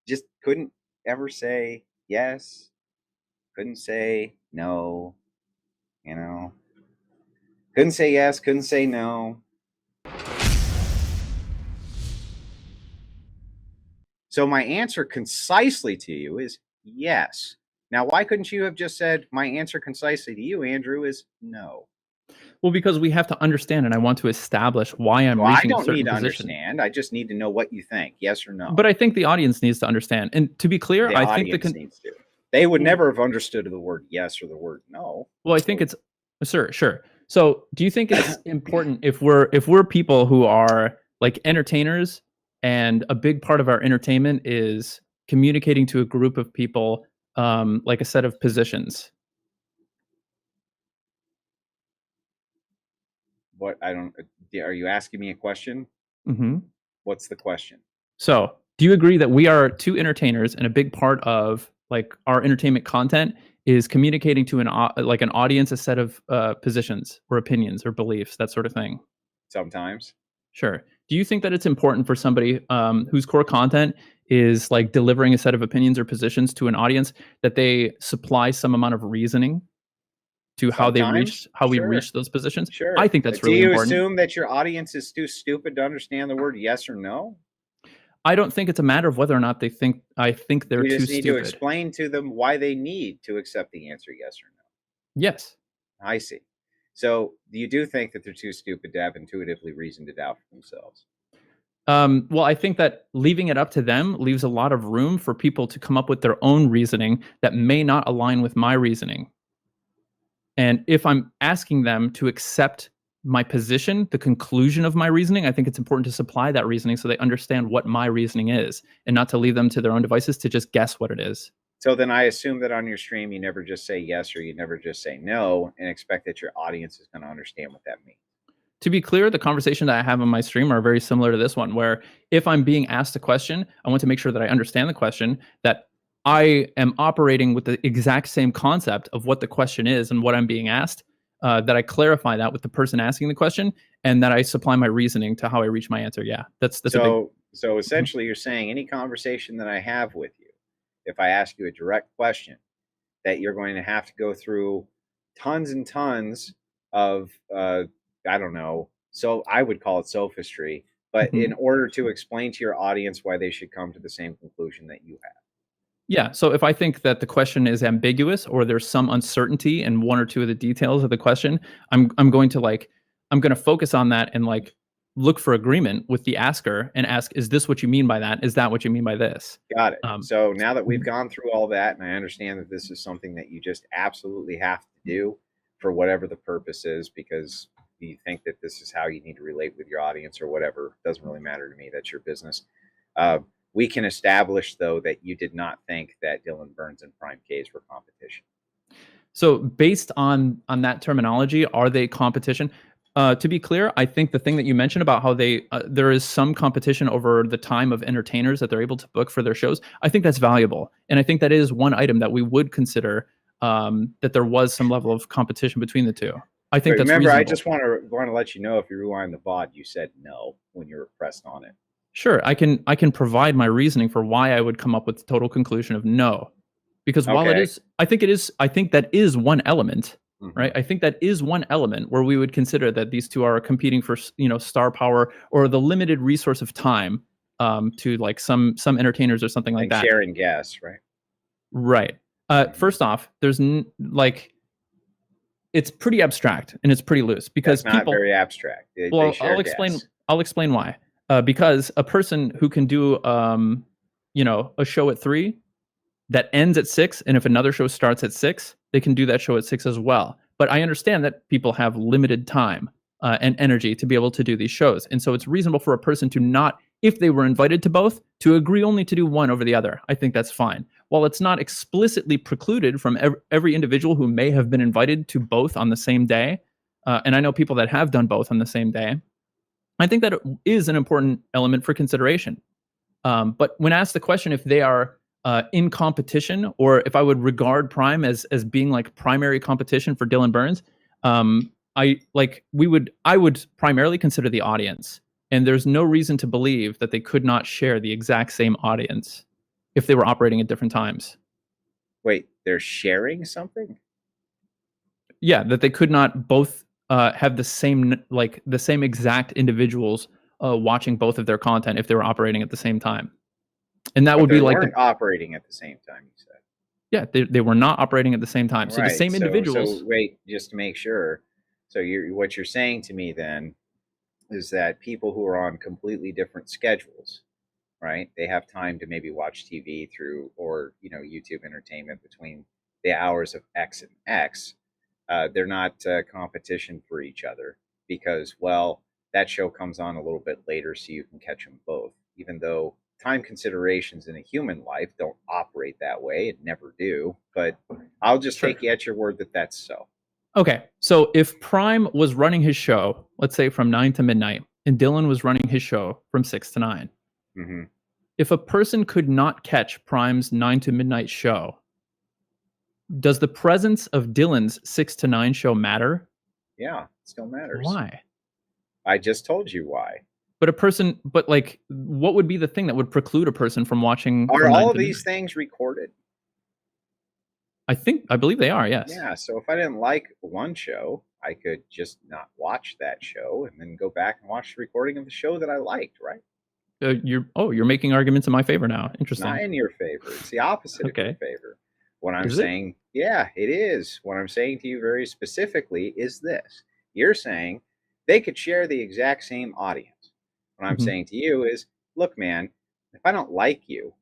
just couldn't ever say yes, couldn't say no, you know, couldn't say yes, couldn't say no. So my answer concisely to you is yes. Now, why couldn't you have just said my answer concisely to you, Andrew, is no? Well, because we have to understand, and I want to establish why I'm Well, I reaching a don't need certain to position. understand. I just need to know what you think, yes or no. But I think the audience needs to understand. And to be clear, The I think audience needs to. They would never have understood the word yes or the word no. well, I think it's sure. So, do you think it's important if we're people who are like entertainers, and a big part of our entertainment is communicating to a group of people, like a set of positions? What I don't. Are you asking me a question? Hmm. What's the question? So, do you agree that we are two entertainers, and a big part of like our entertainment content is communicating to like an audience a set of positions or opinions or beliefs, that sort of thing? Sometimes. Sure. Do you think that it's important for somebody whose core content is like delivering a set of opinions or positions to an audience that they supply some amount of reasoning to Sometimes. how we Sure. reached those positions? I Sure. think that's Do really you important. assume that your audience is too stupid to understand the word yes or no? I don't think it's a matter of whether or not I think they're You too just need to stupid. explain to them why they need to accept the answer yes or no. Yes. I see. So you do think that they're too stupid to have intuitively reasoned it out for themselves. Well, I think that leaving it up to them leaves a lot of room for people to come up with their own reasoning that may not align with my reasoning. And if I'm asking them to accept my position, the conclusion of my reasoning, I think it's important to supply that reasoning so they understand what my reasoning is, and not to leave them to their own devices to just guess what it is. So then I assume that on your stream, you never just say yes or you never just say no and expect that your audience is going to understand what that means. To be clear, the conversation that I have on my stream are very similar to this one, where if I'm being asked a question, I want to make sure that I understand the question, that I am operating with the exact same concept of what the question is and what I'm being asked, that I clarify that with the person asking the question, and that I supply my reasoning to how I reach my answer. Yeah, that's a big. So Mhm. essentially, you're saying any conversation that I have with you, if I ask you a direct question, that you're going to have to go through tons and tons of I don't know. So I would call it sophistry, but in Mhm. order to explain to your audience why they should come to the same conclusion that you have. Yeah. So if I think that the question is ambiguous or there's some uncertainty in one or two of the details of the question, I'm going to I'm going to focus on that and like look for agreement with the asker and ask, is this what you mean by that? Is that what you mean by this? Got it. Um, So now that we've mhm. gone through all that, and I understand that this is something that you just absolutely have to do for whatever the purpose is, because you think that this is how you need to relate with your audience or whatever, doesn't really matter to me. That's your business. Uh, we can establish, though, that you did not think that Dylan Burns and Prime K's were competition. So based on that terminology, are they competition? To be clear, I think the thing that you mentioned about how there is some competition over the time of entertainers that they're able to book for their shows, I think that's valuable, and I think that is one item that we would consider, that there was some level of competition between the two. I But think that's remember, I reasonable. just want to let you know, if you rewind the VOD, you said no when you were pressed on it. Sure, I can provide my reasoning for why I would come up with the total conclusion of no. Because while Okay. I think that is one element, Mm-hmm. right? I think that is one element where we would consider that these two are competing for, star power or the limited resource of time, to like some entertainers or something like Like that. sharing gas, right? Right. Mm-hmm. First off, like it's pretty abstract and it's pretty loose because That's not people. very abstract. They Well, share gas. I'll explain why. Because a person who can do, a show at 3 that ends at 6, and if another show starts at 6, they can do that show at 6 as well. But I understand that people have limited time, and energy to be able to do these shows, and so it's reasonable for a person to not, if they were invited to both, to agree only to do one over the other. I think that's fine. While it's not explicitly precluded from every individual who may have been invited to both on the same day, and I know people that have done both on the same day, I think that it is an important element for consideration. But when asked the question if they are, in competition, or if I would regard Prime as being like primary competition for Dylan Burns, I would primarily consider the audience, and there's no reason to believe that they could not share the exact same audience if they were operating at different times. Wait, they're sharing something? Yeah, that they could not both have the same exact individuals watching both of their content if they were operating at the same time. And that But would they be like the weren't operating at the same time, you said. yeah, they were not operating at the same time. So the Right. same So individuals. wait, just to make sure. So what you're saying to me then is that people who are on completely different schedules, right? They have time to maybe watch TV through, or YouTube entertainment between the hours of X and X. They're not competition for each other because, well, that show comes on a little bit later, so you can catch them both. Even though time considerations in a human life don't operate that way, it never do. But I'll just Sure. take you at your word that that's so. Okay. So if Prime was running his show, let's say from 9 to midnight, and Dylan was running his show from 6 to 9, Mm-hmm. if a person could not catch Prime's 9 to midnight show, does the presence of Dylan's 6 to 9 show matter? Yeah, it still matters. Why? I just told you why. But like, what would be the thing that would preclude a person from watching Are from 9 all of to these midnight? things recorded? I believe they are, yes. Yeah, so if I didn't like one show, I could just not watch that show and then go back and watch the recording of the show that I liked, right? You're making arguments in my favor now. It's not Interesting. in your favor. It's the opposite of your Okay. favor. What I'm Is it? saying, yeah, it is. What I'm saying to you very specifically is this. You're saying they could share the exact same audience. What I'm Mhm. saying to you is, look, man, if I don't like you,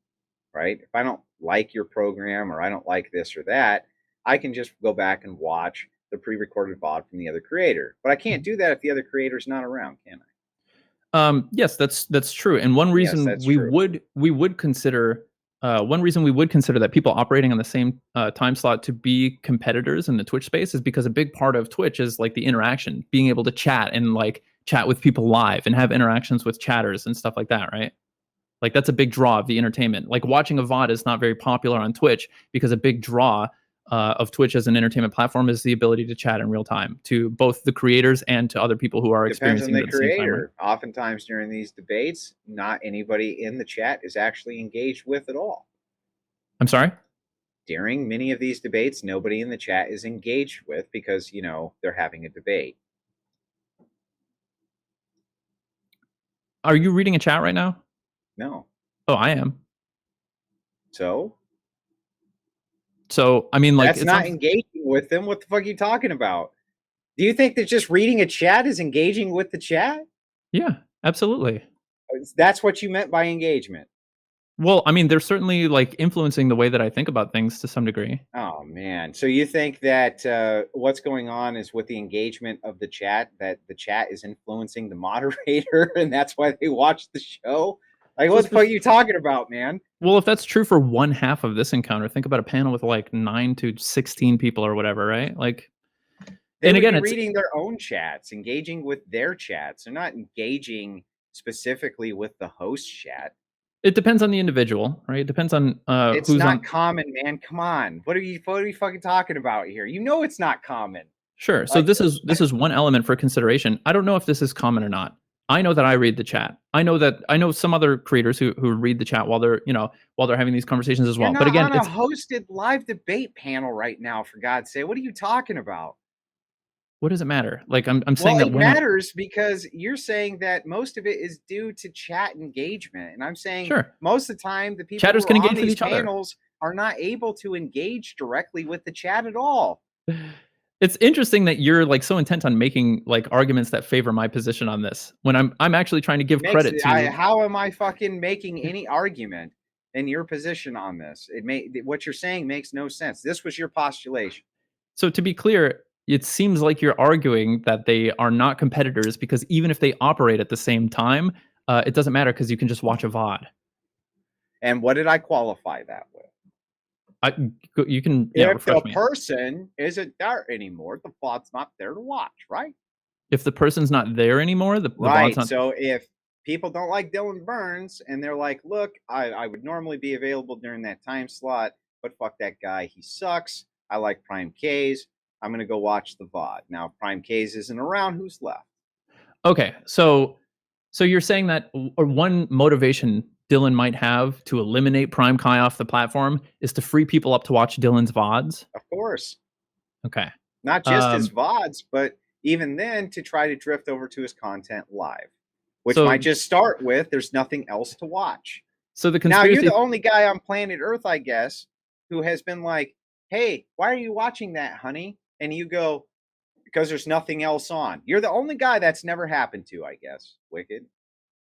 right? If I don't like your program or I don't like this or that, I can just go back and watch the pre-recorded VOD from the other creator. But I can't do that if the other creator's not around, can I? Yes, that's true. And Yes, that's true. we would consider one reason we would consider that people operating on the same time slot to be competitors in the Twitch space is because a big part of Twitch is like the interaction, being able to chat and like chat with people live and have interactions with chatters and stuff like that, right? Like that's a big draw of the entertainment. Like watching a VOD is not very popular on Twitch because a big draw of Twitch as an entertainment platform is the ability to chat in real time to both the creators and to other people who are Depends on experiencing the it at the same time, right? creator. Oftentimes during these debates, not anybody in the chat is actually engaged with at all. I'm sorry? During many of these debates, nobody in the chat is engaged with because, they're having a debate. Are you reading a chat right now? No. Oh, I am. So So, I mean, like, that's it not sounds engaging with them. What the fuck are you talking about? Do you think that just reading a chat is engaging with the chat? yeah, absolutely. That's what you meant by engagement. Well, I mean, they're certainly, like, influencing the way that I think about things to some degree. Oh man! So you think that what's going on is with the engagement of the chat, that the chat is influencing the moderator, and that's why they watch the show? Like, Well, what the fuck are you talking about, man? if that's true for one half of this encounter, think about a panel with, like, 9 to 16 people or whatever, right? Like They and would again, be it's reading their own chats, engaging with their chats. They're not engaging specifically with the host chat. it depends on the individual, right? It depends on, It's who's not on. common, man. Come on. What are you fucking talking about here? You know it's not common. Sure. So Like this is one element for consideration. I don't know if this is common or not. I know that I read the chat. I know some other creators who read the chat while they're, while they're having these conversations as you're well. But not again, on a it's hosted live debate panel right now, for God's sake. What are you talking about? what does it matter? Like I'm saying Well, that it we're not matters because you're saying that most of it is due to chat engagement. And I'm saying sure. most of the time, the people who Chatters are can on engage with these each other. panels are not able to engage directly with the chat at all. It's interesting that you're like so intent on making like arguments that favor my position on this when I'm actually trying to give credit to How am I fucking making any argument in your position on this? What you're saying makes no sense. This was your postulation. so to be clear, it seems like you're arguing that they are not competitors because even if they operate at the same time, it doesn't matter because you can just watch a VOD. And what did I qualify that with? You can, yeah, If the refresh me. person isn't there anymore, the VOD's not there to watch, right? If the person's not there anymore, the VOD's Right. not. So if people don't like Dylan Burns and they're like, look, I would normally be available during that time slot, but fuck that guy. He sucks. I like Prime K's. I'm going to go watch the VOD. Now, if Prime K's isn't around, who's left? Okay, so you're saying that one motivation Dylan might have to eliminate Prime Kai off the platform is to free people up to watch Dylan's VODs? Of course. Okay. Not just his VODs, but even then to try to drift over to his content live, which might just start with there's nothing else to watch. So the now you're the only guy on planet Earth, I guess, who has been like, hey, why are you watching that, honey? And you go, because there's nothing else on. You're the only guy that's never happened to, I guess, Wicked.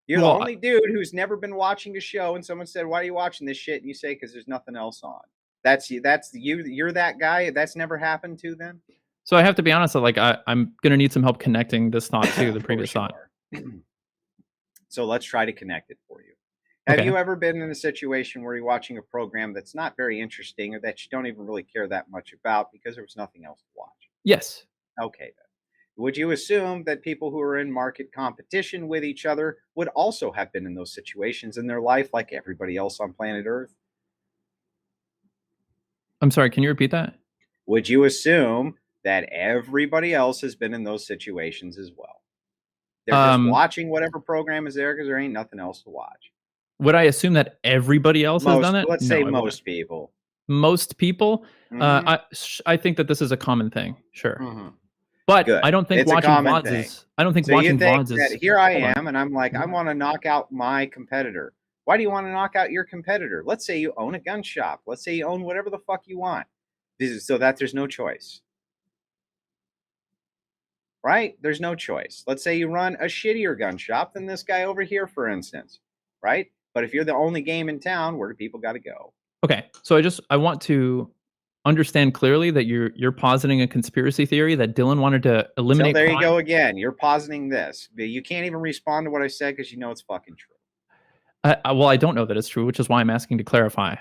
You're the only dude who's never been watching a show and someone said, why are you watching this shit? And you say, because there's nothing else on. That's you. You're that guy. That's never happened to then? So I have to be honest, like I'm going to need some help connecting this thought to the previous thought. So let's try to connect it for you. Have you ever been in a situation where you're watching a program that's not very interesting or that you don't even really care that much about because there was nothing else to watch? Yes. Okay, then. Would you assume that people who are in market competition with each other would also have been in those situations in their life like everybody else on planet Earth? I'm sorry, can you repeat that? Would you assume that everybody else has been in those situations as well? They're just watching whatever program is there because there ain't nothing else to watch. Would I assume that everybody else has done it? Let's say most people. Most people? I think that this is a common thing. Sure. But I don't think watching VODs is. I don't think watching VODs is. Here I am, and I'm like, I want to knock out my competitor. Why do you want to knock out your competitor? Let's say you own a gun shop. Let's say you own whatever the fuck you want. So that there's no choice. Right? There's no choice. Let's say you run a shittier gun shop than this guy over here, for instance. Right? But if you're the only game in town, where do people got to go? Okay. So I want to understand clearly that you're positing a conspiracy theory that Dylan wanted to eliminate. So there you go again. You're positing this. You can't even respond to what I said because you know it's fucking true. Well, I don't know that it's true, which is why I'm asking to clarify.